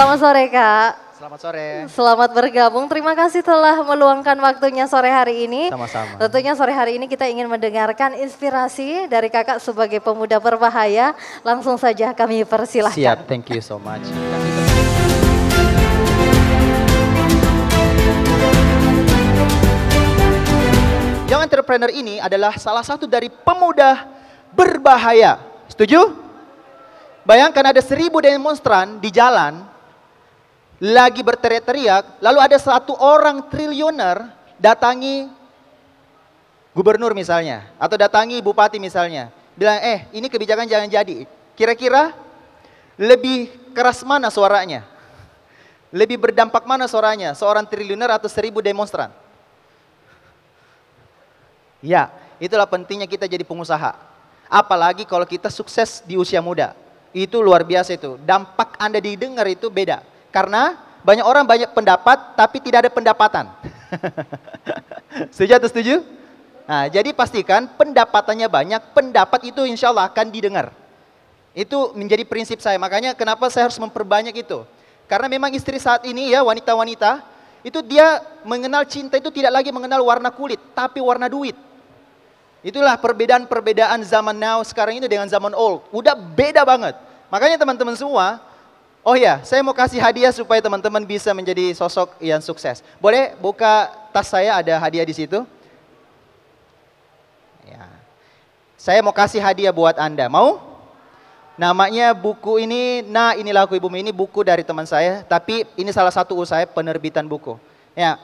Selamat sore Kak. Selamat sore. Selamat bergabung. Terima kasih telah meluangkan waktunya sore hari ini. Sama-sama. Tentunya sore hari ini kita ingin mendengarkan inspirasi dari Kakak sebagai pemuda berbahaya. Langsung saja kami persilahkan. Siap, thank you so much. Young entrepreneur ini adalah salah satu dari pemuda berbahaya. Setuju? Bayangkan ada 1000 demonstran di jalan, lagi berteriak-teriak, lalu ada satu orang triliuner datangi gubernur misalnya, atau datangi bupati misalnya. Bilang, ini kebijakan jangan jadi. Kira-kira lebih keras mana suaranya? Lebih berdampak mana suaranya? Seorang triliuner atau 1000 demonstran? Ya, itulah pentingnya kita jadi pengusaha. Apalagi kalau kita sukses di usia muda. Itu luar biasa itu. Dampak Anda didengar itu beda. Karena banyak orang banyak pendapat tapi tidak ada pendapatan. Setuju atau setuju? Nah, jadi pastikan pendapatannya banyak, pendapat itu insya Allah akan didengar. Itu menjadi prinsip saya. Makanya kenapa saya harus memperbanyak itu. Karena memang istri saat ini ya, wanita-wanita, itu dia mengenal cinta itu tidak lagi mengenal warna kulit, tapi warna duit. Itulah perbedaan-perbedaan zaman now sekarang ini dengan zaman old. Udah beda banget. Makanya teman-teman semua, oh ya, saya mau kasih hadiah supaya teman-teman bisa menjadi sosok yang sukses. Boleh buka tas saya, ada hadiah di situ. Ya. Saya mau kasih hadiah buat Anda. Mau? Namanya buku ini, Nah Inilah Aku Ibumu, ini buku dari teman saya. Tapi ini salah satu usaha penerbitan buku. Ya.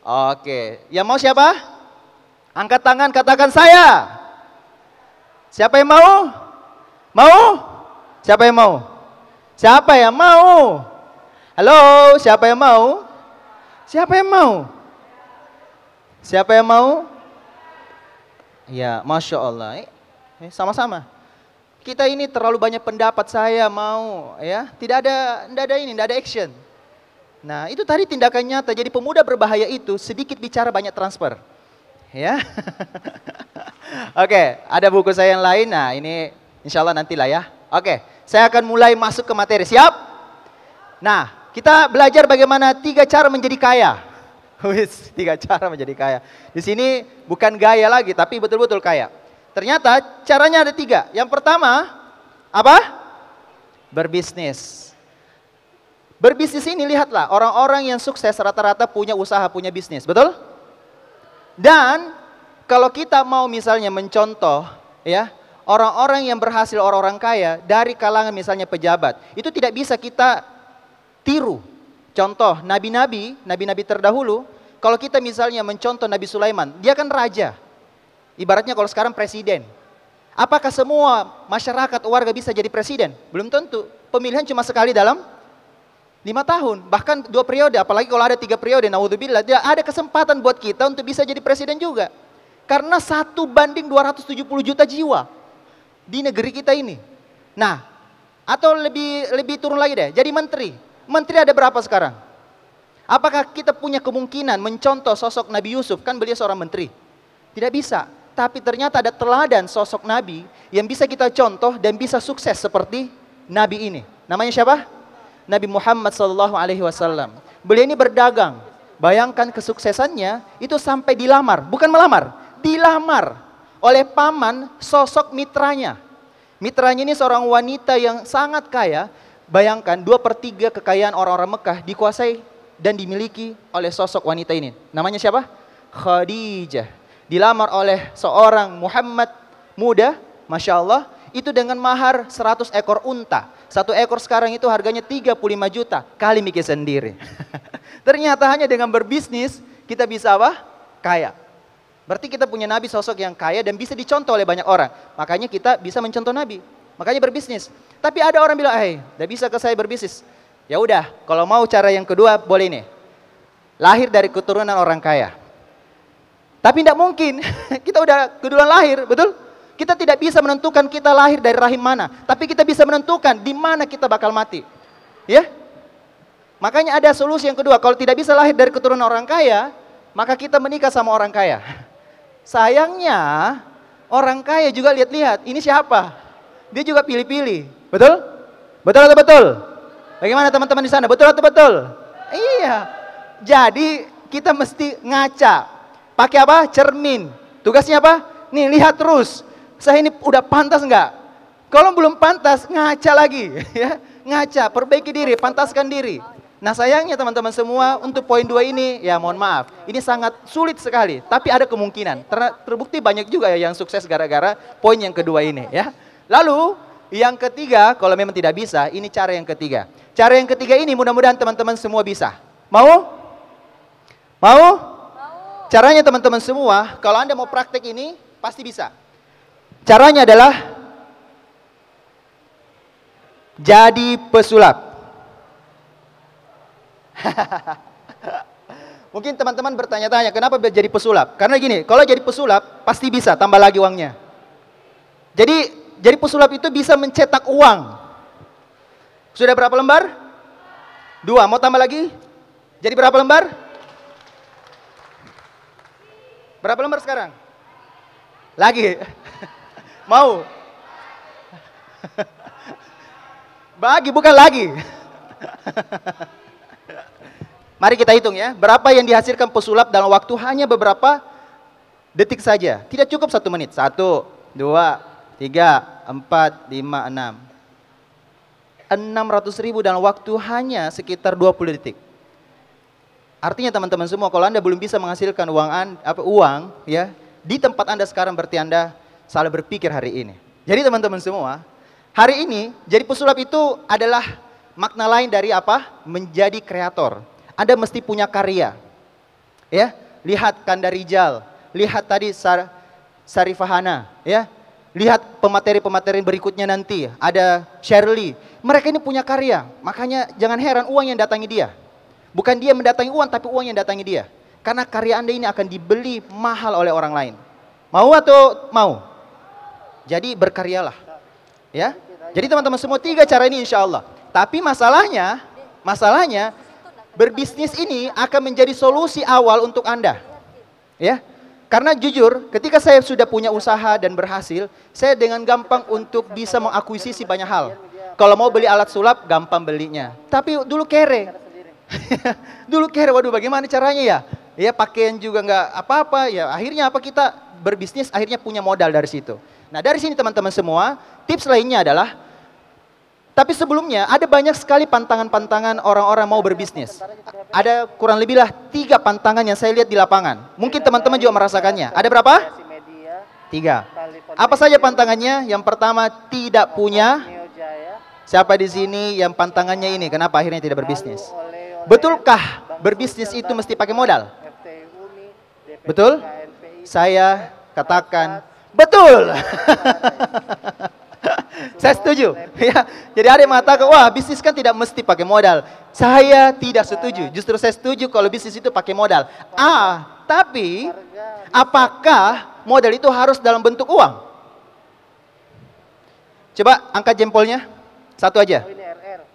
Oke, yang mau siapa? Angkat tangan, katakan saya. Siapa yang mau? Mau? Siapa yang mau? Siapa yang mau? Halo, siapa yang mau? Siapa yang mau? Siapa yang mau? Ya, Masya Allah. Sama-sama. Kita ini terlalu banyak pendapat, saya mau. Ya, tidak ada action. Nah, itu tadi tindakan nyata. Jadi pemuda berbahaya itu sedikit bicara banyak transfer. Ya, Oke, ada buku saya yang lain. Nah, ini insya Allah nantilah ya. Oke, saya akan mulai masuk ke materi. Siap? Nah, kita belajar bagaimana 3 cara menjadi kaya. 3 cara menjadi kaya. Di sini bukan gaya lagi, tapi betul-betul kaya. Ternyata caranya ada 3. Yang pertama, apa? Berbisnis. Berbisnis ini lihatlah, orang-orang yang sukses rata-rata punya usaha, punya bisnis. Betul? Dan kalau kita mau misalnya mencontoh ya orang-orang yang berhasil, orang-orang kaya dari kalangan misalnya pejabat, itu tidak bisa kita tiru. Contoh nabi-nabi terdahulu, kalau kita misalnya mencontoh Nabi Sulaiman, dia kan raja. Ibaratnya kalau sekarang presiden. Apakah semua masyarakat warga bisa jadi presiden? Belum tentu. Pemilihan cuma sekali dalam 5 tahun, bahkan 2 periode, apalagi kalau ada 3 periode, naudzubillah, ada kesempatan buat kita untuk bisa jadi presiden juga. Karena 1:270 juta jiwa di negeri kita ini. Nah, atau lebih turun lagi deh, jadi menteri. Menteri ada berapa sekarang? Apakah kita punya kemungkinan mencontoh sosok Nabi Yusuf? Kan beliau seorang menteri. Tidak bisa, tapi ternyata ada teladan sosok Nabi yang bisa kita contoh dan bisa sukses seperti Nabi ini. Namanya siapa? Nabi Muhammad SAW. Beliau ini berdagang. Bayangkan kesuksesannya itu sampai dilamar. Bukan melamar, dilamar oleh paman sosok mitranya. Mitranya ini seorang wanita yang sangat kaya. Bayangkan 2/3 kekayaan orang-orang Mekah dikuasai dan dimiliki oleh sosok wanita ini. Namanya siapa? Khadijah. Dilamar oleh seorang Muhammad muda, Masya Allah. Itu dengan mahar 100 ekor unta. 1 ekor sekarang itu harganya 35 juta. Kali mikir sendiri. Ternyata hanya dengan berbisnis kita bisa apa? Kaya. Berarti kita punya Nabi sosok yang kaya dan bisa dicontoh oleh banyak orang. Makanya kita bisa mencontoh Nabi. Makanya berbisnis. Tapi ada orang bilang, tidak bisa ke saya berbisnis. Ya udah, kalau mau cara yang kedua boleh nih. Lahir dari keturunan orang kaya. Tapi tidak mungkin. Kita udah keduluan lahir, betul? Kita tidak bisa menentukan kita lahir dari rahim mana, tapi kita bisa menentukan di mana kita bakal mati. Ya? Makanya ada solusi yang kedua, kalau tidak bisa lahir dari keturunan orang kaya, maka kita menikah sama orang kaya. Sayangnya, orang kaya juga lihat-lihat, ini siapa? Dia juga pilih-pilih. Betul? Betul atau betul? Bagaimana teman-teman di sana? Betul atau betul? Iya. Jadi kita mesti ngaca. Pakai apa? Cermin. Tugasnya apa? Nih lihat terus. Saya ini udah pantas nggak? Kalau belum pantas, ngaca lagi. Ya, ngaca, perbaiki diri, pantaskan diri. Nah sayangnya teman-teman semua untuk poin 2 ini, ya mohon maaf, ini sangat sulit sekali. Tapi ada kemungkinan, terbukti banyak juga ya yang sukses gara-gara poin yang kedua ini ya. Lalu yang ketiga, kalau memang tidak bisa, ini cara yang ketiga. Cara yang ketiga ini mudah-mudahan teman-teman semua bisa. Mau? Mau? Caranya teman-teman semua, kalau Anda mau praktek ini, pasti bisa. Caranya adalah jadi pesulap. Mungkin teman-teman bertanya-tanya, kenapa jadi pesulap? Karena gini, kalau jadi pesulap, pasti bisa tambah lagi uangnya. Jadi pesulap itu bisa mencetak uang. Sudah berapa lembar? 2, mau tambah lagi? Jadi berapa lembar? Berapa lembar sekarang? Lagi? Mau? Bagi, bukan lagi. Mari kita hitung ya, berapa yang dihasilkan pesulap dalam waktu hanya beberapa detik saja. Tidak cukup 1 menit. 1, 2, 3, 4, 5, 6. 600.000 dalam waktu hanya sekitar 20 detik. Artinya teman-teman semua, kalau Anda belum bisa menghasilkan uang ya, di tempat Anda sekarang berarti Anda salah berpikir hari ini. Jadi teman-teman semua, hari ini jadi pesulap itu adalah makna lain dari apa? Menjadi kreator. Anda mesti punya karya. Ya, lihat Kanda Rijal, lihat tadi Sarifahana, ya. Lihat pemateri-pemateri berikutnya nanti, ada Shirley. Mereka ini punya karya, makanya jangan heran uang yang datangi dia. Bukan dia mendatangi uang, tapi uang yang datangi dia. Karena karya Anda ini akan dibeli mahal oleh orang lain. Mau atau mau? Jadi berkaryalah. Ya. Jadi teman-teman semua 3 cara ini insya Allah. Tapi masalahnya berbisnis ini akan menjadi solusi awal untuk Anda. Ya. Karena jujur, ketika saya sudah punya usaha dan berhasil, saya dengan gampang untuk bisa mengakuisisi banyak hal. Kalau mau beli alat sulap, gampang belinya. Tapi dulu kere. Dulu kere, waduh bagaimana caranya ya? Ya pakaian juga nggak apa-apa, ya akhirnya apa kita berbisnis, akhirnya punya modal dari situ. Nah dari sini teman-teman semua, tips lainnya adalah, tapi sebelumnya ada banyak sekali pantangan-pantangan orang-orang mau berbisnis. Ada kurang lebih lah 3 pantangan yang saya lihat di lapangan. Mungkin teman-teman juga merasakannya. Ada berapa? 3. Apa saja pantangannya? Yang pertama, tidak punya. Siapa di sini yang pantangannya ini? Kenapa akhirnya tidak berbisnis? Betulkah berbisnis itu mesti pakai modal? Betul? Saya katakan betul. Saya setuju. Ya. Jadi ada yang mengatakan, wah bisnis kan tidak mesti pakai modal. Saya tidak setuju. Justru saya setuju kalau bisnis itu pakai modal. Tapi apakah modal itu harus dalam bentuk uang? Coba angkat jempolnya. Satu aja.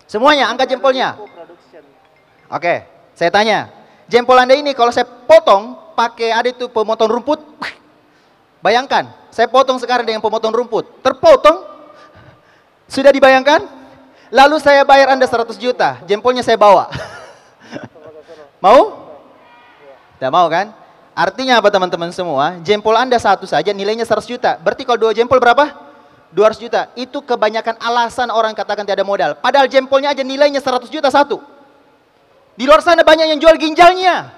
Semuanya angkat jempolnya. Oke, saya tanya. Jempol Anda ini kalau saya potong pakai ada itu pemotong rumput. Bayangkan, saya potong sekarang dengan pemotong rumput. Terpotong. Sudah dibayangkan? Lalu saya bayar Anda 100 juta, jempolnya saya bawa. Mau? Tidak mau kan? Artinya apa teman-teman semua? Jempol Anda satu saja nilainya 100 juta. Berarti kalau 2 jempol berapa? 200 juta. Itu kebanyakan alasan orang katakan tidak ada modal. Padahal jempolnya aja nilainya 100 juta satu. Di luar sana banyak yang jual ginjalnya.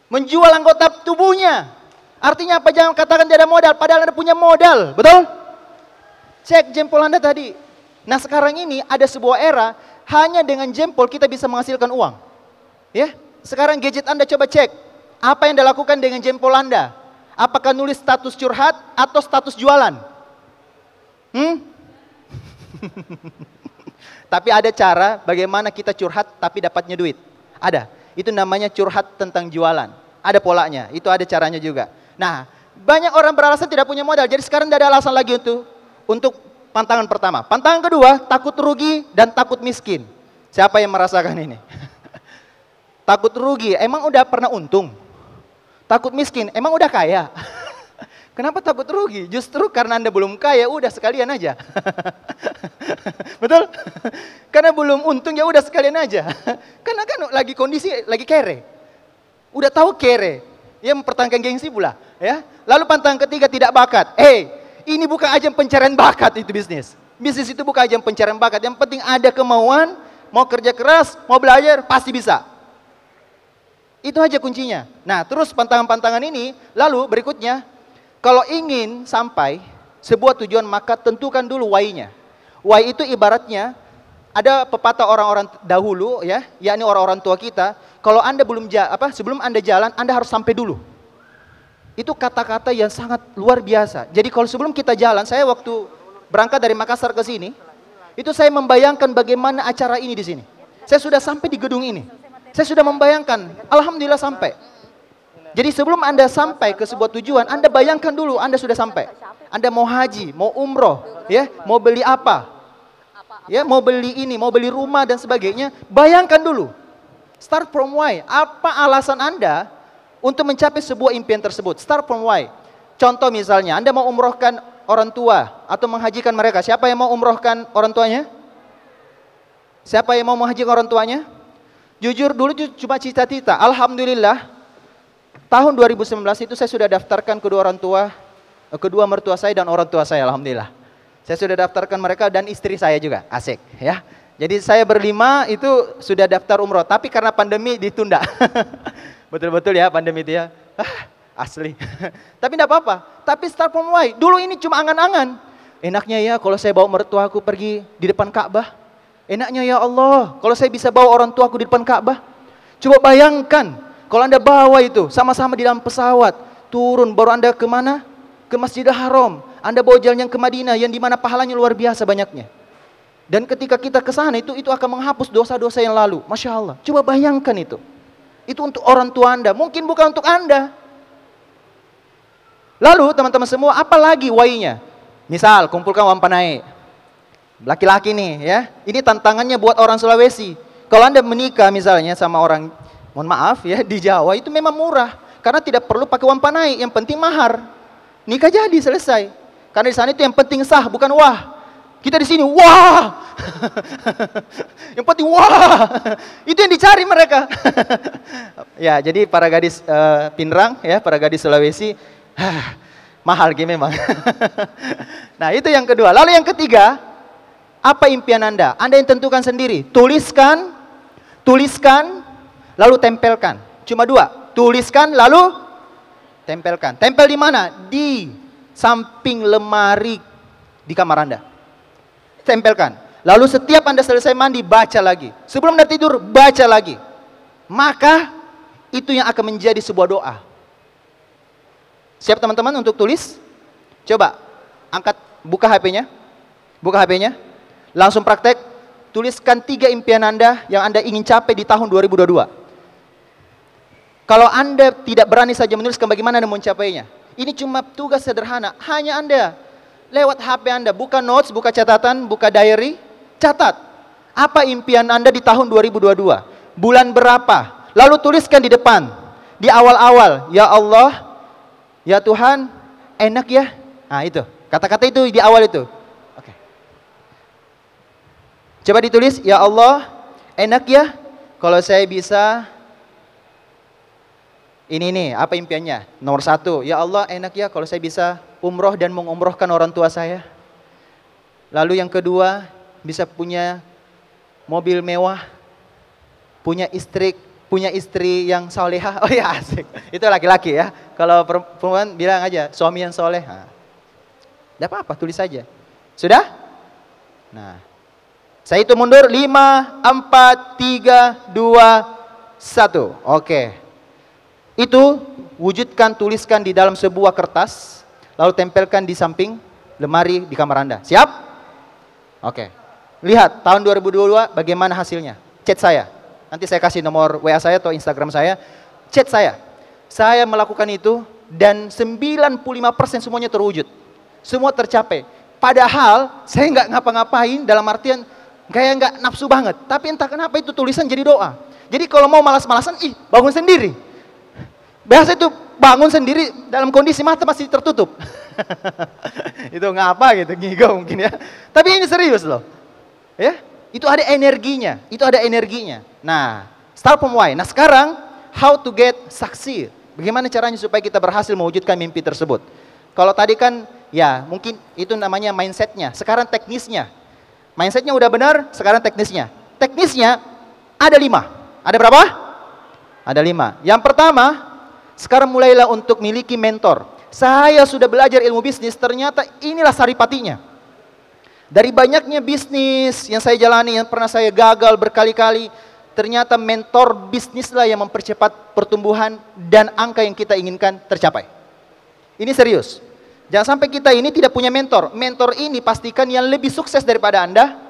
Menjual anggota tubuhnya. Artinya apa? Jangan katakan tidak ada modal, padahal Anda punya modal. Betul? Cek jempol Anda tadi. Nah sekarang ini ada sebuah era, hanya dengan jempol kita bisa menghasilkan uang. Ya, sekarang gadget Anda coba cek. Apa yang Anda lakukan dengan jempol Anda? Apakah nulis status curhat atau status jualan? Tapi ada cara bagaimana kita curhat tapi dapatnya duit. Ada. Itu namanya curhat tentang jualan. Ada polanya, itu ada caranya juga. Nah, banyak orang beralasan tidak punya modal. Jadi sekarang tidak ada alasan lagi untuk pantangan pertama. Pantangan kedua, takut rugi dan takut miskin. Siapa yang merasakan ini? Takut rugi, emang udah pernah untung? Takut miskin, emang udah kaya? Kenapa takut rugi? Justru karena Anda belum kaya, udah sekalian aja. Betul? Karena belum untung, ya udah sekalian aja. Karena kan lagi kondisi, lagi kere. Udah tahu kere, ya mempertahankan gengsi pula. Ya. Lalu pantang ketiga, tidak bakat. Ini bukan ajang pencarian bakat itu bisnis. Bisnis itu bukan ajang pencarian bakat. Yang penting ada kemauan, mau kerja keras, mau belajar, pasti bisa. Itu aja kuncinya. Nah, terus pantangan-pantangan ini, lalu berikutnya, kalau ingin sampai sebuah tujuan, maka tentukan dulu why-nya. Why itu ibaratnya, ada pepatah orang-orang dahulu, ya, yakni orang-orang tua kita, kalau Anda sebelum Anda jalan, Anda harus sampai dulu. Itu kata-kata yang sangat luar biasa. Jadi kalau sebelum kita jalan, saya waktu berangkat dari Makassar ke sini, itu saya membayangkan bagaimana acara ini di sini. Saya sudah sampai di gedung ini. Saya sudah membayangkan, alhamdulillah sampai. Jadi sebelum Anda sampai ke sebuah tujuan, Anda bayangkan dulu Anda sudah sampai. Anda mau haji, mau umroh, ya, mau beli apa? Ya, mau beli ini, mau beli rumah dan sebagainya. Bayangkan dulu. Start from why. Apa alasan Anda untuk mencapai sebuah impian tersebut? Start from why. Contoh misalnya, Anda mau umrohkan orang tua atau menghajikan mereka. Siapa yang mau umrohkan orang tuanya? Siapa yang mau menghajikan orang tuanya? Jujur dulu cuma cita-cita. Alhamdulillah, tahun 2019 itu saya sudah daftarkan kedua mertua saya dan orang tua saya, alhamdulillah. Saya sudah daftarkan mereka dan istri saya juga, asik ya. Jadi saya berlima itu sudah daftar umroh, tapi karena pandemi ditunda. Betul-betul ya pandemi itu ya, asli. Tapi tidak apa-apa, tapi start from why. Dulu ini cuma angan-angan. Enaknya ya kalau saya bawa mertuaku pergi di depan Ka'bah. Enaknya ya Allah, kalau saya bisa bawa orang tuaku di depan Ka'bah. Coba bayangkan, kalau Anda bawa itu, sama-sama di dalam pesawat, turun, baru Anda kemana? Ke Masjidil Haram. Anda bawa jalan yang ke Madinah, yang dimana pahalanya luar biasa banyaknya. Dan ketika kita ke sana, itu akan menghapus dosa-dosa yang lalu. Masya Allah, coba bayangkan itu. Itu untuk orang tua Anda, mungkin bukan untuk Anda. Lalu teman-teman semua, apa lagi why-nya? Misal, kumpulkan uang panai. Laki-laki nih ya, ini tantangannya buat orang Sulawesi. Kalau Anda menikah misalnya sama orang, mohon maaf ya, di Jawa itu memang murah. Karena tidak perlu pakai uang panai, yang penting mahar. Nikah jadi, selesai. Karena di sana itu yang penting sah, bukan wah. Kita di sini, wah. Yang penting wah. Itu yang dicari mereka. Ya, jadi para gadis Pinrang ya, para gadis Sulawesi, mahal gitu memang. Nah, itu yang kedua. Lalu yang ketiga, apa impian Anda? Anda yang tentukan sendiri. Tuliskan, lalu tempelkan. Cuma dua. Tuliskan, lalu tempelkan. Tempel di mana? Di samping lemari di kamar Anda. Tempelkan. Lalu setiap Anda selesai mandi, baca lagi. Sebelum Anda tidur, baca lagi. Maka itu yang akan menjadi sebuah doa. Siap teman-teman untuk tulis? Coba angkat, buka HP-nya. Buka HP-nya. Langsung praktek. Tuliskan 3 impian Anda yang Anda ingin capai di tahun 2022. Kalau Anda tidak berani saja menuliskan bagaimana Anda mencapainya. Ini cuma tugas sederhana. Hanya Anda lewat HP Anda, buka notes, buka catatan, buka diary, catat. Apa impian Anda di tahun 2022? Bulan berapa? Lalu tuliskan di depan. Di awal-awal, ya Allah, ya Tuhan, enak ya. Nah itu, kata-kata itu di awal itu. Oke. Coba ditulis, ya Allah, enak ya kalau saya bisa. Ini nih, apa impiannya? Nomor 1, ya Allah enak ya kalau saya bisa umroh dan mengumrohkan orang tua saya. Lalu yang kedua, bisa punya mobil mewah, punya istri yang solehah. Oh ya asik, itu laki-laki ya. Kalau perempuan bilang aja, suami yang soleh. Tidak apa-apa, tulis saja. Sudah? Nah, saya hitung mundur, 5, 4, 3, 2, 1. Oke. Itu wujudkan, tuliskan di dalam sebuah kertas, lalu tempelkan di samping lemari di kamar Anda. Siap? Oke. Lihat tahun 2022 bagaimana hasilnya. Chat saya. Nanti saya kasih nomor WA saya atau Instagram saya. Chat saya. Saya melakukan itu dan 95% semuanya terwujud. Semua tercapai. Padahal saya nggak ngapa-ngapain, dalam artian kayak nggak nafsu banget. Tapi entah kenapa itu tulisan jadi doa. Jadi kalau mau malas-malasan, bangun sendiri. Biasa itu bangun sendiri dalam kondisi mata masih tertutup. Itu ngapa gitu, ngigau mungkin ya. Tapi ini serius loh. Ya, itu ada energinya, itu ada energinya. Nah, start from why. Nah sekarang, how to get succeed. Bagaimana caranya supaya kita berhasil mewujudkan mimpi tersebut. Kalau tadi kan, ya mungkin itu namanya mindsetnya. Sekarang teknisnya. Mindsetnya udah benar, sekarang teknisnya. Teknisnya ada 5. Ada berapa? Ada 5. Yang pertama, sekarang mulailah untuk miliki mentor. Saya sudah belajar ilmu bisnis, ternyata inilah saripatinya. Dari banyaknya bisnis yang saya jalani, yang pernah saya gagal berkali-kali, ternyata mentor bisnislah yang mempercepat pertumbuhan dan angka yang kita inginkan tercapai. Ini serius. Jangan sampai kita ini tidak punya mentor. Mentor ini pastikan yang lebih sukses daripada Anda,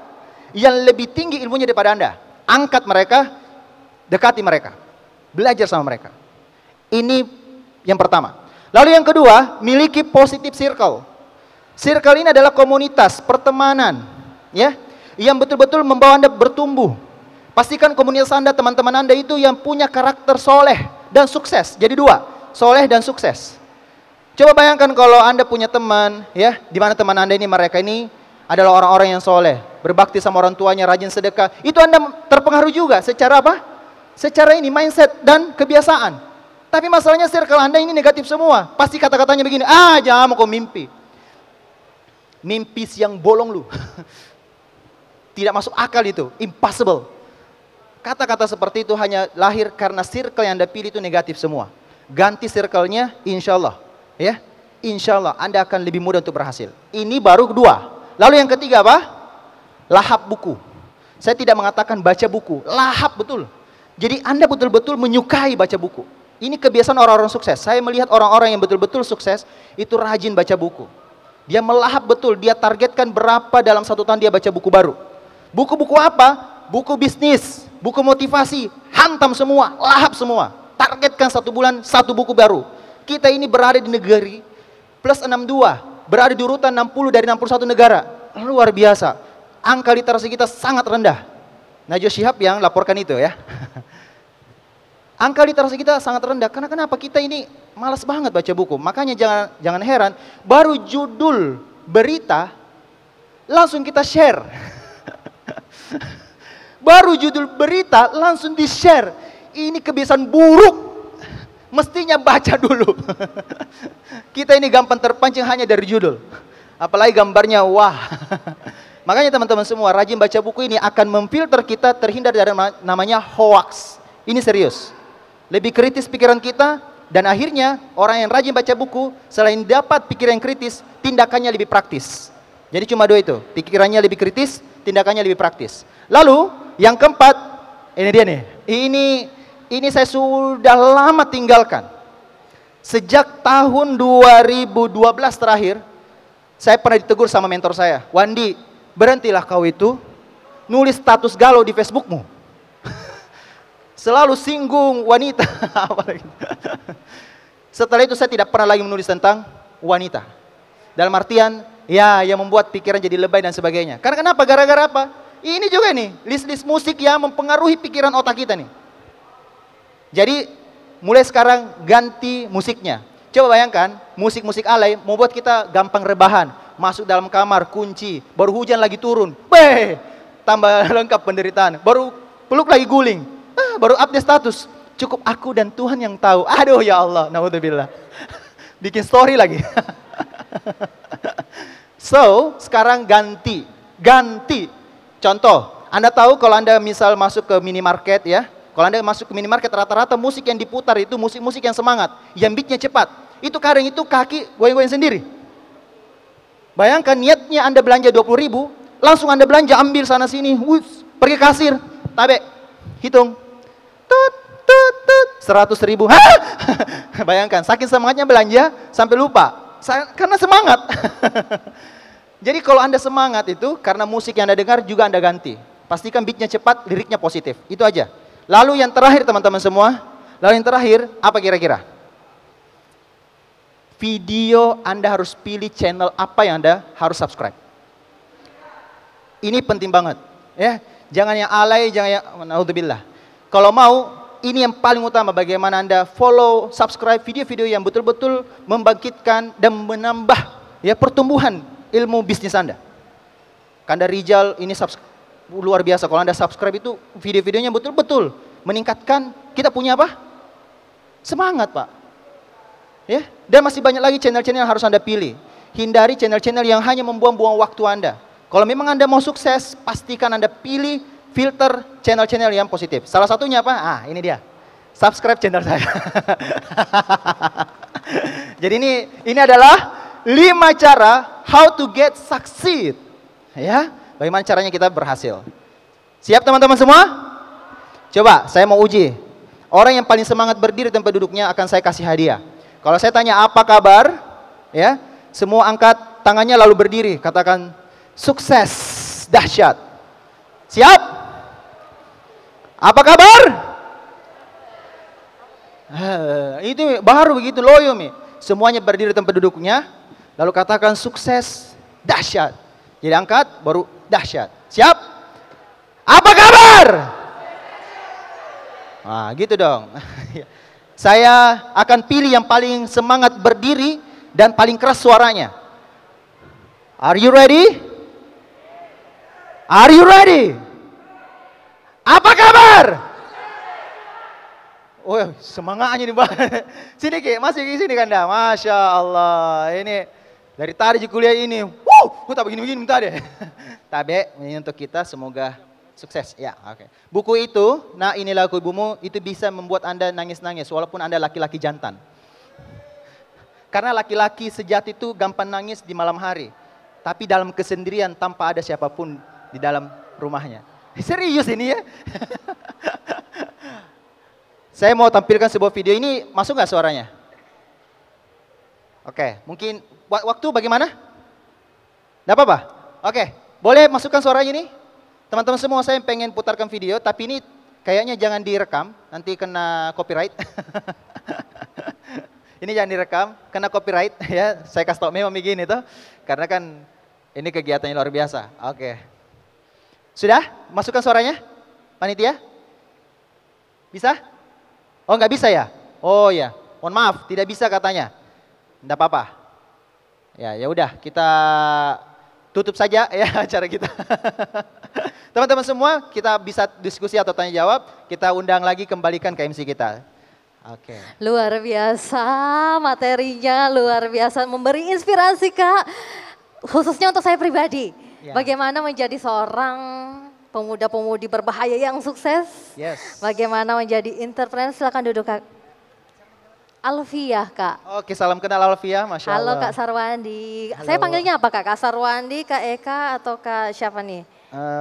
yang lebih tinggi ilmunya daripada Anda. Angkat mereka, dekati mereka, belajar sama mereka. Ini yang pertama. Lalu yang kedua, miliki positive circle. Circle ini adalah komunitas, pertemanan, ya, yang betul-betul membawa Anda bertumbuh. Pastikan komunitas Anda, teman-teman Anda itu yang punya karakter soleh dan sukses. Jadi 2, soleh dan sukses. Coba bayangkan kalau Anda punya teman, ya, di mana teman Anda ini, mereka ini adalah orang-orang yang soleh, berbakti sama orang tuanya, rajin sedekah. Itu Anda terpengaruh juga secara apa? Secara ini mindset dan kebiasaan. Tapi masalahnya circle Anda ini negatif semua. Pasti kata-katanya begini, jangan mau kau mimpi. Mimpi siang bolong lu. Tidak masuk akal itu, impossible. Kata-kata seperti itu hanya lahir karena circle yang Anda pilih itu negatif semua. Ganti circle-nya, insya Allah. Ya, insya Allah Anda akan lebih mudah untuk berhasil. Ini baru 2. Lalu yang ketiga apa? Lahap buku. Saya tidak mengatakan baca buku, lahap betul. Jadi Anda betul-betul menyukai baca buku. Ini kebiasaan orang-orang sukses. Saya melihat orang-orang yang betul-betul sukses itu rajin baca buku. Dia melahap betul, dia targetkan berapa dalam 1 tahun dia baca buku baru. Buku-buku apa? Buku bisnis, buku motivasi, hantam semua, lahap semua. Targetkan 1 bulan 1 buku baru. Kita ini berada di negeri plus 62, berada di urutan 60 dari 61 negara. Luar biasa. Angka literasi kita sangat rendah. Najwa Shihab yang laporkan itu ya. Angka literasi kita sangat rendah. Karena kenapa? Kita ini malas banget baca buku. Makanya jangan heran, baru judul berita langsung kita share. Baru judul berita langsung di-share. Ini kebiasaan buruk. Mestinya baca dulu. Kita ini gampang terpancing hanya dari judul. Apalagi gambarnya, wah. Makanya teman-teman semua, rajin baca buku ini akan memfilter kita terhindar dari namanya hoax. Ini serius. Lebih kritis pikiran kita, dan akhirnya orang yang rajin baca buku, selain dapat pikiran yang kritis, tindakannya lebih praktis. Jadi cuma 2 itu, pikirannya lebih kritis, tindakannya lebih praktis. Lalu yang keempat, ini dia nih. Ini saya sudah lama tinggalkan. Sejak tahun 2012 terakhir, saya pernah ditegur sama mentor saya, Wandi, berhentilah kau itu nulis status galau di Facebookmu. Selalu singgung wanita. Setelah itu saya tidak pernah lagi menulis tentang wanita. Dalam artian, ya yang membuat pikiran jadi lebay dan sebagainya. Karena kenapa? Gara-gara apa? Ini juga nih, list-list musik yang mempengaruhi pikiran otak kita nih. Jadi, mulai sekarang ganti musiknya. Coba bayangkan, musik-musik alay membuat kita gampang rebahan. Masuk dalam kamar, kunci, baru hujan lagi turun. Beh, tambah lengkap penderitaan. Baru peluk lagi guling. Baru update status. Cukup aku dan Tuhan yang tahu. Aduh ya Allah, naudzubillah. Bikin story lagi. So, sekarang ganti. Contoh, Anda tahu kalau Anda misal masuk ke minimarket ya. Kalau Anda masuk ke minimarket, rata-rata musik yang diputar itu musik-musik yang semangat. Yang beatnya cepat. Itu kadang itu kaki goyang-goyang sendiri. Bayangkan niatnya Anda belanja 20.000, langsung Anda belanja, ambil sana sini, pergi kasir, tabe, hitung. 100.000. Bayangkan, saking semangatnya belanja sampai lupa. Karena semangat. Jadi kalau Anda semangat itu karena musik yang Anda dengar juga Anda ganti. Pastikan beatnya cepat, liriknya positif. Itu aja. Lalu yang terakhir teman-teman semua. Lalu yang terakhir apa kira-kira? Video Anda harus pilih channel apa yang Anda harus subscribe. Ini penting banget. Ya, jangan yang alay, jangan yang naudzubillah. Kalau mau ini yang paling utama, bagaimana Anda follow, subscribe video-video yang betul-betul membangkitkan dan menambah ya pertumbuhan ilmu bisnis Anda. Kanda Rijal ini luar biasa, kalau Anda subscribe itu video-videonya betul-betul meningkatkan kita punya apa? Semangat, Pak. Ya, dan masih banyak lagi channel-channel yang harus Anda pilih. Hindari channel-channel yang hanya membuang-buang waktu Anda. Kalau memang Anda mau sukses, pastikan Anda pilih filter channel-channel yang positif. Salah satunya apa? Ah, ini dia. Subscribe channel saya. Jadi ini adalah 5 cara how to get succeed. Ya, bagaimana caranya kita berhasil. Siap teman-teman semua? Coba saya mau uji. Orang yang paling semangat berdiri tempat duduknya akan saya kasih hadiah. Kalau saya tanya apa kabar, ya, semua angkat tangannya lalu berdiri, katakan sukses dahsyat. Siap? Apa kabar? Itu baru begitu loyo mi. Semuanya berdiri tempat duduknya, lalu katakan sukses dahsyat. Jadi angkat baru dahsyat. Siap? Apa kabar? Nah, gitu dong. Saya akan pilih yang paling semangat berdiri dan paling keras suaranya. Are you ready? Are you ready? Apa kabar? Oh, semangatnya nih, Bang. Sini Ki, masih di sini Kanda. Masya Allah. Ini dari tadi di kuliah ini. Tak begini-begini minta deh. Tabe, ini untuk kita semoga sukses. Ya, oke. Buku itu, Nah Inilah Aku Ibumu, itu bisa membuat Anda nangis-nangis walaupun Anda laki-laki jantan. Karena laki-laki sejati itu gampang nangis di malam hari. Tapi dalam kesendirian tanpa ada siapapun di dalam rumahnya. Serius ini ya. Saya mau tampilkan sebuah video ini, masuk nggak suaranya? Oke, mungkin waktu bagaimana? Nggak apa-apa? Oke, boleh masukkan suaranya ini? Teman-teman semua, saya pengen putarkan video, tapi ini kayaknya jangan direkam, nanti kena copyright. Ini jangan direkam, kena copyright ya. Saya kasih tau memang begini tuh, karena kan ini kegiatannya luar biasa. Oke. Sudah? Masukkan suaranya? Panitia? Bisa? Oh nggak bisa ya? Oh ya, mohon maaf, tidak bisa katanya. Nggak apa-apa. Ya udah, kita tutup saja ya acara kita. Teman-teman semua, kita bisa diskusi atau tanya jawab. Kita undang lagi, kembalikan ke MC kita. Oke. Luar biasa materinya, luar biasa, memberi inspirasi Kak. Khususnya untuk saya pribadi. Ya. Bagaimana menjadi seorang pemuda-pemudi berbahaya yang sukses. Yes. Bagaimana menjadi entrepreneur, silakan duduk Kak. Alfiah Kak. Oke, salam kenal Alfiah, Masya Allah. Halo Kak Sarwandi. Halo. Saya panggilnya apa Kak? Kak Sarwandi, Kak Eka, atau Kak siapa nih?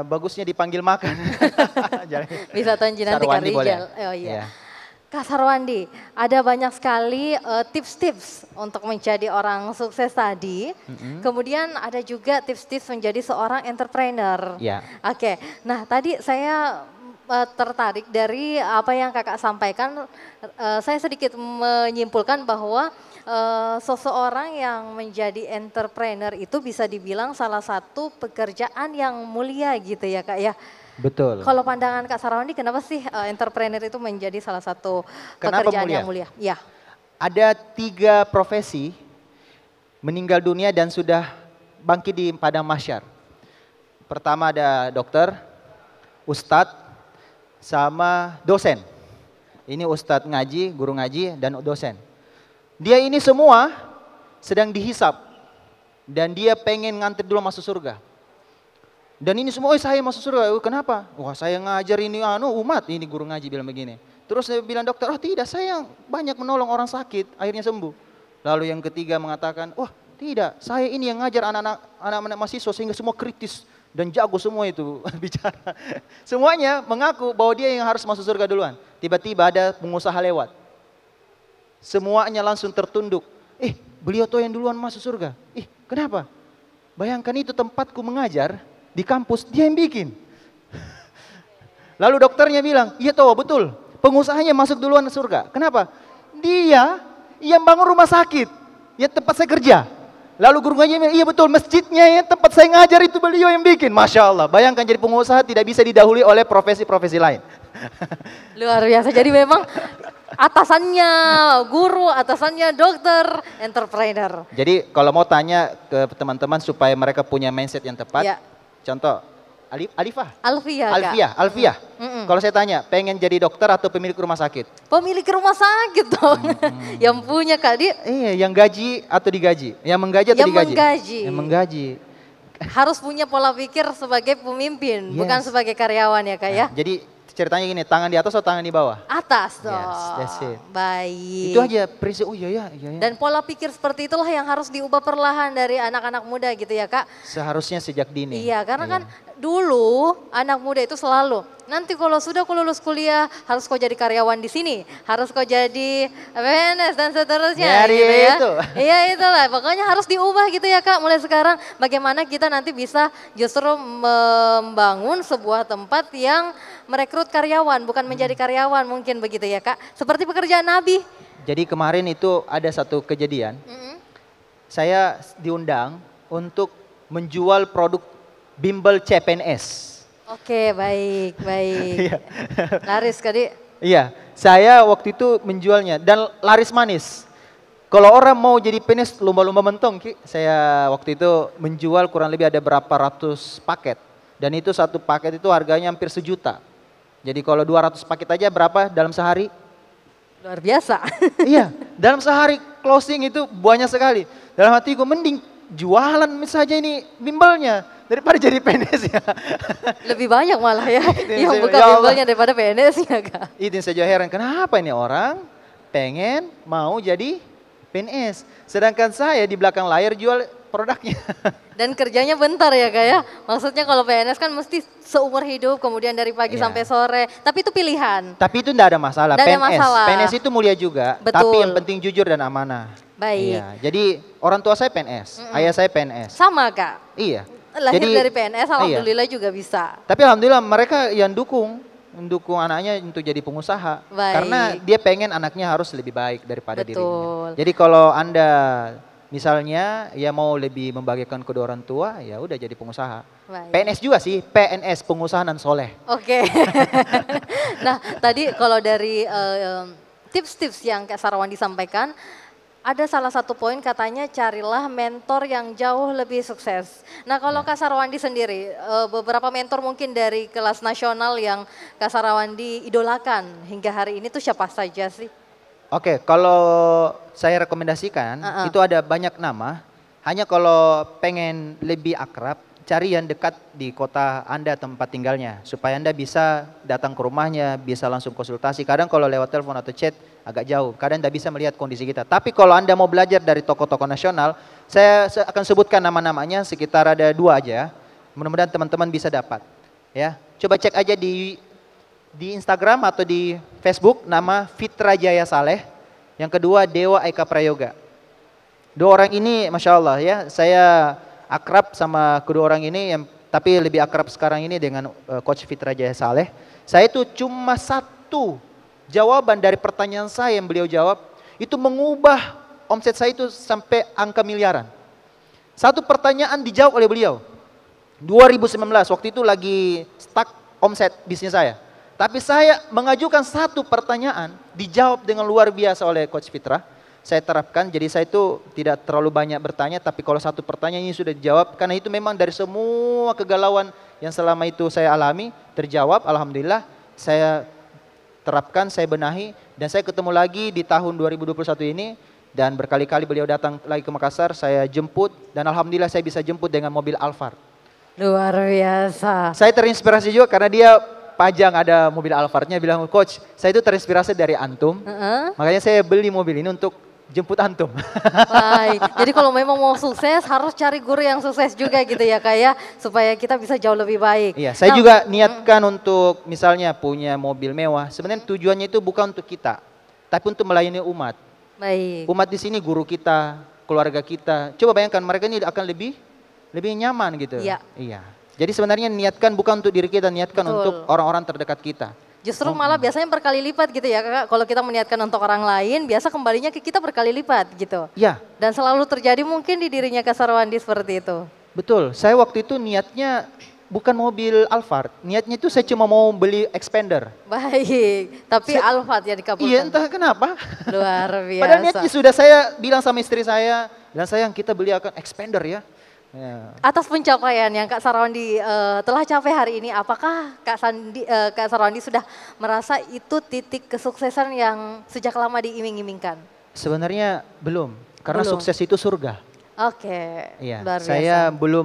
Bagusnya dipanggil makan. Bisa Tonji nanti Kak Sarwandi boleh. Rijal. Oh iya. Yeah. Kak Sarwandi, ada banyak sekali tips-tips untuk menjadi orang sukses tadi. Kemudian ada juga tips-tips menjadi seorang entrepreneur. Yeah. Oke, nah tadi saya tertarik dari apa yang kakak sampaikan. Saya sedikit menyimpulkan bahwa seseorang yang menjadi entrepreneur itu bisa dibilang salah satu pekerjaan yang mulia gitu ya Kak ya. Betul. Kalau pandangan Kak Sarwandi, kenapa sih entrepreneur itu menjadi salah satu Kenapa pekerjaan mulia? yang mulia? Ya. Ada 3 profesi meninggal dunia dan sudah bangkit di padang mahsyar. Pertama ada dokter, ustadz, sama dosen. Ini ustadz ngaji, guru ngaji, dan dosen. Dia ini semua sedang dihisap. Dan dia pengen ngantri dulu masuk surga. Dan ini semua, saya masuk surga. Kenapa? Wah, saya ngajar ini umat. Ini guru ngaji bilang begini. Terus saya bilang dokter, oh tidak, saya banyak menolong orang sakit, akhirnya sembuh. Lalu yang ketiga mengatakan, wah tidak, saya ini yang ngajar anak-anak mahasiswa sehingga semua kritis dan jago semua itu bicara. Semuanya mengaku bahwa dia yang harus masuk surga duluan. Tiba-tiba ada pengusaha lewat. Semuanya langsung tertunduk. Beliau tuh yang duluan masuk surga. Kenapa? Bayangkan itu tempatku mengajar. Di kampus dia yang bikin. Lalu dokternya bilang, iya toh betul, pengusahanya masuk duluan ke surga. Kenapa? Dia yang bangun rumah sakit, ya tempat saya kerja. Lalu guru ngaji bilang, iya betul, masjidnya ya tempat saya ngajar itu beliau yang bikin. Masya Allah, bayangkan jadi pengusaha tidak bisa didahului oleh profesi-profesi lain. Luar biasa. Jadi memang atasannya guru, atasannya dokter, entrepreneur. Jadi kalau mau tanya ke teman-teman supaya mereka punya mindset yang tepat, Ya. contoh Alifah, Alfia, Kak. Alfia. Kalau saya tanya, pengen jadi dokter atau pemilik rumah sakit? Pemilik rumah sakit dong. Yang punya Kak Di. Iya, yang gaji atau digaji? Yang menggaji atau Yang digaji? menggaji. Yang menggaji. Harus punya pola pikir sebagai pemimpin, bukan Yes. sebagai karyawan ya Kak ya. Jadi ceritanya gini, tangan di atas atau tangan di bawah? Atas dong. Yes, that's it. Baik. Itu aja prinsip. Oh iya ya. Dan pola pikir seperti itulah yang harus diubah perlahan dari anak-anak muda gitu ya Kak. Seharusnya sejak dini. Iya, karena kan dulu anak muda itu selalu nanti kalau sudah kau lulus kuliah harus kau jadi karyawan di sini, harus kau jadi PNS dan seterusnya Nyari gitu ya. itu. Iya itulah, pokoknya harus diubah gitu ya Kak mulai sekarang. Bagaimana kita nanti bisa justru membangun sebuah tempat yang merekrut karyawan, bukan menjadi karyawan mungkin begitu ya Kak. Seperti pekerjaan Nabi. Jadi kemarin itu ada satu kejadian, saya diundang untuk menjual produk bimbel CPNS. Oke, baik. Iya. Laris Kak Di. Iya, saya waktu itu menjualnya dan laris manis. Kalau orang mau jadi PNS lumba-lumba mentong, Ki, saya waktu itu menjual kurang lebih ada berapa ratus paket. Dan itu satu paket itu harganya hampir 1 juta. Jadi kalau 200 paket aja berapa dalam sehari? Luar biasa. Iya, dalam sehari closing itu banyak sekali. Dalam hatiku mending jualan saja ini bimbelnya daripada jadi PNS ya. Lebih banyak malah ya yang saya- buka ya Allah. bimbelnya daripada PNS ya Kak. Itu yang saya heran, kenapa ini orang pengen mau jadi PNS. Sedangkan saya di belakang layar jual produknya. Dan kerjanya bentar ya Kak ya. Maksudnya kalau PNS kan mesti seumur hidup kemudian dari pagi Iya. sampai sore. Tapi itu pilihan. Tapi itu enggak ada masalah, Nggak ada PNS. masalah. PNS itu mulia juga, Betul. tapi yang penting jujur dan amanah. Baik. Iya, jadi orang tua saya PNS, ayah saya PNS. Sama Kak. Iya. Lahir Jadi- dari PNS iya. alhamdulillah juga bisa. Tapi alhamdulillah mereka yang mendukung anaknya untuk jadi pengusaha. Baik. Karena dia pengen anaknya harus lebih baik daripada Betul. dirinya. Jadi kalau Anda misalnya ya mau lebih membagikan kedua orang tua, ya udah jadi pengusaha. Baik. PNS juga sih, PNS pengusaha dan soleh. Oke. Nah tadi kalau dari tips-tips yang Kak Sarawan disampaikan, ada salah satu poin katanya carilah mentor yang jauh lebih sukses. Nah kalau Kak Sarawandi sendiri, beberapa mentor mungkin dari kelas nasional yang Kak Sarawandi idolakan hingga hari ini tuh siapa saja sih? Oke, kalau saya rekomendasikan itu ada banyak nama. Hanya kalau pengen lebih akrab, cari yang dekat di kota Anda tempat tinggalnya. Supaya Anda bisa datang ke rumahnya, bisa langsung konsultasi. Kadang kalau lewat telepon atau chat agak jauh, kadang tidak bisa melihat kondisi kita. Tapi kalau Anda mau belajar dari tokoh-tokoh nasional, saya akan sebutkan nama-namanya sekitar ada 2 aja. Mudah-mudahan teman-teman bisa dapat. Ya, coba cek aja di Instagram atau di Facebook nama Fitra Jaya Saleh. Yang kedua Dewa Eka Prayoga. 2 orang ini Masya Allah ya, saya akrab sama kedua orang ini, tapi lebih akrab sekarang ini dengan Coach Fitra Jaya Saleh. Saya itu cuma satu jawaban dari pertanyaan saya yang beliau jawab, itu mengubah omset saya itu sampai angka miliaran. Satu pertanyaan dijawab oleh beliau. 2019 waktu itu lagi stuck omset bisnis saya. Tapi saya mengajukan satu pertanyaan, dijawab dengan luar biasa oleh Coach Fitra. Saya terapkan, jadi saya itu tidak terlalu banyak bertanya, tapi kalau satu pertanyaan ini sudah dijawab, karena itu memang dari semua kegalauan yang selama itu saya alami, terjawab, alhamdulillah, saya terapkan, saya benahi, dan saya ketemu lagi di tahun 2021 ini, dan berkali-kali beliau datang lagi ke Makassar, saya jemput, dan alhamdulillah saya bisa jemput dengan mobil Alphard. Luar biasa. Saya terinspirasi juga karena dia pajang ada mobil Alphardnya, bilang, Coach, saya itu terinspirasi dari antum, makanya saya beli mobil ini untuk jemput antum. Baik, jadi kalau memang mau sukses harus cari guru yang sukses juga gitu ya Kak ya, supaya kita bisa jauh lebih baik. Iya, saya juga niatkan untuk misalnya punya mobil mewah, sebenarnya tujuannya itu bukan untuk kita, tapi untuk melayani umat. Baik. Umat di sini guru kita, keluarga kita. Coba bayangkan mereka ini akan lebih nyaman gitu. Iya. Iya. Jadi sebenarnya niatkan bukan untuk diri kita, niatkan Betul. untuk orang-orang terdekat kita. Justru malah biasanya berkali lipat gitu ya Kak, kalau kita meniatkan untuk orang lain, biasa kembalinya ke kita berkali lipat gitu. Ya, Dan selalu terjadi mungkin di dirinya Kak Sarwandi seperti itu. betul. Saya waktu itu niatnya bukan mobil Alphard. Niatnya itu saya cuma mau beli expander. Baik, tapi Alphard ya dikabulkan. Iya entah kenapa. Luar biasa. Padahal niatnya sudah saya bilang sama istri saya, bilang sayang kita beli akan expander ya. Ya. Atas pencapaian yang Kak Sarwandi telah capai hari ini, apakah Kak Sarwandi sudah merasa itu titik kesuksesan yang sejak lama diiming-imingkan? Sebenarnya belum, karena Belum. sukses itu surga. Oke, Iya, luar biasa. saya belum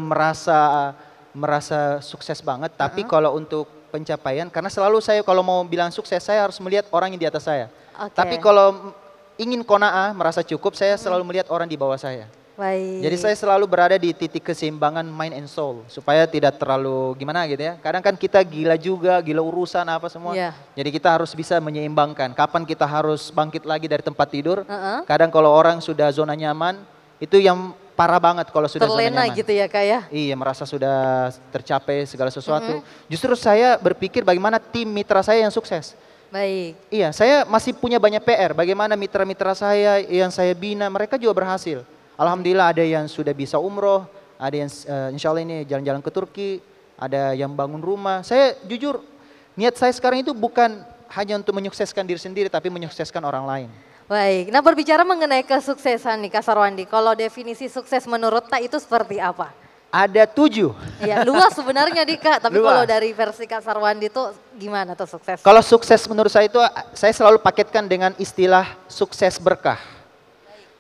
merasa sukses banget, tapi kalau untuk pencapaian, karena selalu saya kalau mau bilang sukses, saya harus melihat orang yang di atas saya. Oke. Tapi kalau ingin qanaah, merasa cukup, saya selalu melihat orang di bawah saya. Baik. Jadi saya selalu berada di titik keseimbangan mind and soul, supaya tidak terlalu gimana gitu ya. Kadang kan kita gila juga, gila urusan apa semua. Iya. Jadi kita harus bisa menyeimbangkan. Kapan kita harus bangkit lagi dari tempat tidur. Heeh. Kadang kalau orang sudah zona nyaman, itu yang parah banget kalau sudah zona Terlena nyaman. gitu ya Kak ya? Iya, merasa sudah tercapai segala sesuatu. Justru saya berpikir bagaimana tim mitra saya yang sukses. Baik. Iya, saya masih punya banyak PR. Bagaimana mitra-mitra saya yang saya bina, mereka juga berhasil. Alhamdulillah ada yang sudah bisa umroh, ada yang insya Allah ini jalan-jalan ke Turki, ada yang bangun rumah. Saya jujur, niat saya sekarang itu bukan hanya untuk menyukseskan diri sendiri, tapi menyukseskan orang lain. Baik, nah berbicara mengenai kesuksesan nih Kak Sarwandi, kalau definisi sukses menurut Tak itu seperti apa? Ada 7. Ya luas sebenarnya nih Kak, tapi Luas. kalau dari versi Kak Sarwandi itu gimana tuh sukses? Kalau sukses menurut saya itu, saya selalu paketkan dengan istilah sukses berkah.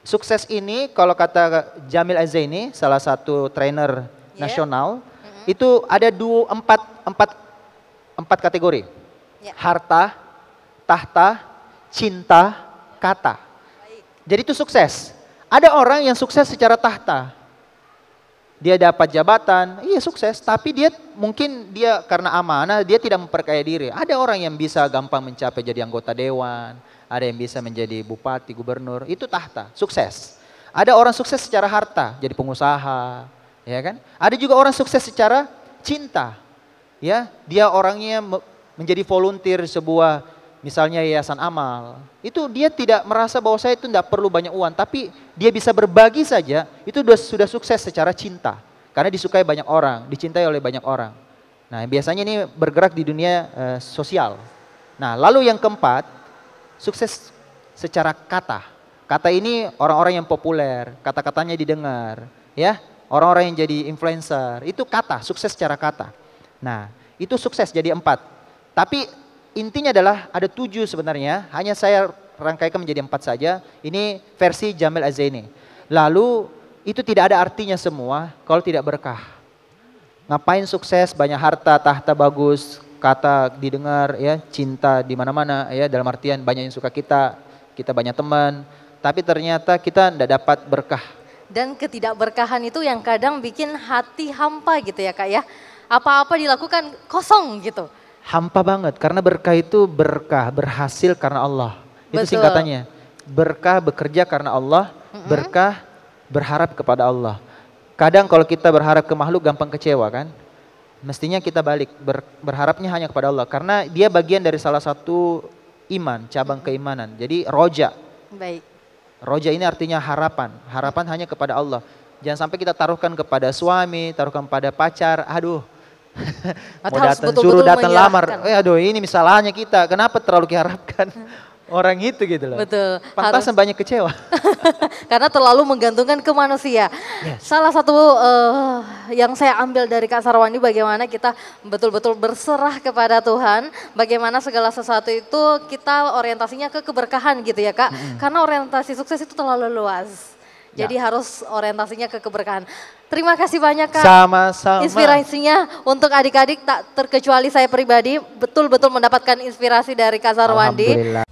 Sukses ini kalau kata Jamil Azaini, salah satu trainer nasional, itu ada empat kategori. Yeah. Harta, tahta, cinta, kata. Jadi itu sukses. Ada orang yang sukses secara tahta. Dia dapat jabatan, iya sukses, tapi mungkin dia karena amanah, dia tidak memperkaya diri. Ada orang yang bisa gampang mencapai jadi anggota dewan, ada yang bisa menjadi bupati, gubernur, itu tahta, sukses. Ada orang sukses secara harta, jadi pengusaha, ya kan? Ada juga orang sukses secara cinta, ya, dia orangnya menjadi volunteer sebuah misalnya yayasan amal, itu dia tidak merasa bahwa saya itu tidak perlu banyak uang, tapi dia bisa berbagi saja, itu sudah sukses secara cinta. Karena disukai banyak orang, dicintai oleh banyak orang. Nah biasanya ini bergerak di dunia sosial. Nah lalu yang keempat, sukses secara kata. Kata ini orang-orang yang populer, kata-katanya didengar, ya, orang-orang yang jadi influencer, itu kata, sukses secara kata. Nah itu sukses jadi 4. Tapi intinya adalah ada 7 sebenarnya, hanya saya rangkaikan menjadi 4 saja. Ini versi Jamil Azaini. Lalu itu tidak ada artinya semua kalau tidak berkah. Ngapain sukses, banyak harta, tahta bagus, kata didengar, ya, cinta di mana-mana, ya, dalam artian banyak yang suka kita banyak teman, tapi ternyata kita tidak dapat berkah. Dan ketidakberkahan itu yang kadang bikin hati hampa gitu ya Kak ya. Apa-apa dilakukan kosong gitu. Hampa banget, karena berkah itu berkah, berhasil karena Allah. Itu Betul. singkatannya. Berkah bekerja karena Allah, berkah berharap kepada Allah. Kadang kalau kita berharap ke makhluk gampang kecewa kan. Mestinya kita balik, berharapnya hanya kepada Allah. Karena dia bagian dari salah satu iman, cabang keimanan. Jadi roja. Baik. Roja ini artinya harapan. Harapan hanya kepada Allah. Jangan sampai kita taruhkan kepada suami, taruhkan pada pacar. Aduh, mau Harus datang, betul-betul suruh datang lamar. menyerahkan. Aduh ini misalnya kita, kenapa terlalu diharapkan orang itu gitu loh. Betul. Pantasan banyak kecewa. Karena terlalu menggantungkan ke manusia. Yes. Salah satu yang saya ambil dari Kak Sarwandi bagaimana kita betul-betul berserah kepada Tuhan. Bagaimana segala sesuatu itu kita orientasinya ke keberkahan gitu ya Kak. Karena orientasi sukses itu terlalu luas. Jadi harus orientasinya ke keberkahan. Terima kasih banyak Kak. Sama-sama. Inspirasinya untuk adik-adik tak terkecuali saya pribadi betul-betul mendapatkan inspirasi dari Kak Sarwandi. Alhamdulillah.